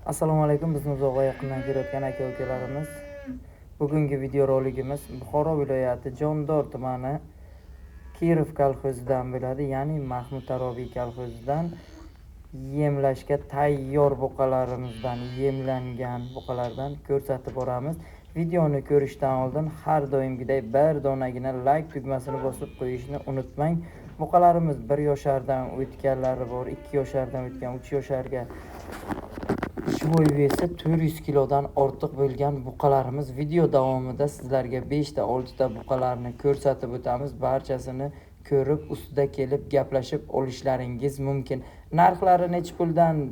Assalomu alaykum, bizni uzoq va yaqindan ko'rayotgan aka-ukalarimiz. Bugungi video roligimiz Buxoro viloyati Jondor tumani Kirov kolxozidan bo'ladi, ya'ni Mahmud Tarobiy kolxozidan yemlashga tayyor buqalarimizdan, yemlangan buqalardan ko'rsatib boramiz. Videoni ko'rishdan oldin har doimgidek bir donagina like tugmasini bosib qo'yishni unutmang. Buqalarimiz 1 yoshardan o'tganlari bor, 2 yoshardan o'tgan, 3 yosharga Shivoy vesi 400 kilodan ortiq bo'lgan buqalarimiz. Video davomida sizlarga 5 ta 6 ta buqalarni ko'rsatib o'tamiz. Barchasini ko'rib, ustida kelib gaplashib olishlaringiz mumkin. Narxlari necha puldan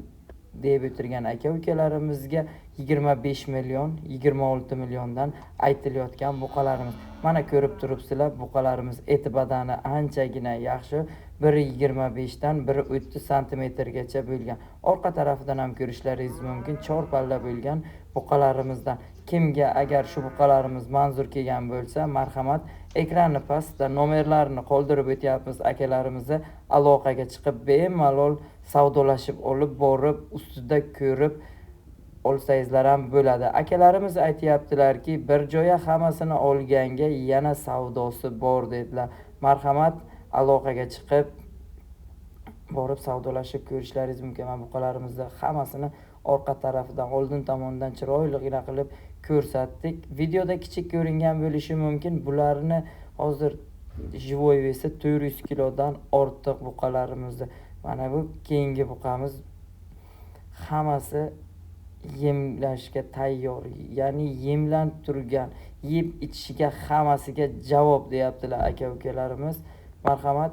deb o'tirgan aka-ukalarimizga 25 million, 26 milliondan aytilayotgan buqalarimiz. Mana ko'rib turibsizlar, buqalarimiz eti badani anchagina yaxshi. 1.25 dan 1.30 santimetrgacha bo'lgan. Orqa tarafidan ham ko'rishlaringiz mumkin. Chor palla bo'lgan buqalarimizdan. Kimga agar shu buqalarimiz manzur kelgan bo'lsa, marhamat, ekranni pastda nomerlarini qoldirib o'tyapmiz. Akalarimizni aloqaga chiqib bemalol savdolashib olib borib, ustida ko'rib olsangizlar ham bo'ladi. Akalarimiz aytayaptilarki, bir joyga hammasini olganga yana savdosi bor dedilar. Marhamat, aloqaga chiqib borib savdolashib ko'rishlaringiz mumkin. Mana buqalarimizni hammasini orqa tarafidan, oldin tomondan chiroyligina qilib ko'rsatdik. Videoda kichik ko'ringan bo'lishi mumkin. Bularni hozir Shivoy vesi 400 kilodan ortiq buqalarimizni. Mana bu keyingi buqamiz, hammasi yemlashga tayyor, ya'ni yemlanib turgan, yeb ichishiga hammasiga javob deyaptilar aka-ukalarimiz. Marhamat,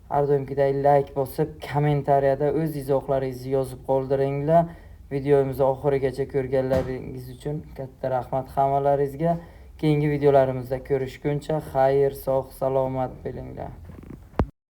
har doimgidek like bosib, kommentariyada o'z izohlaringizni yozib qoldiringlar. Videomizni oxirigacha ko'rganlaringiz uchun katta rahmat hammalaringizga. Keyingi videolarimizda ko'rishguncha xayr, sog', salomat bo'linglar.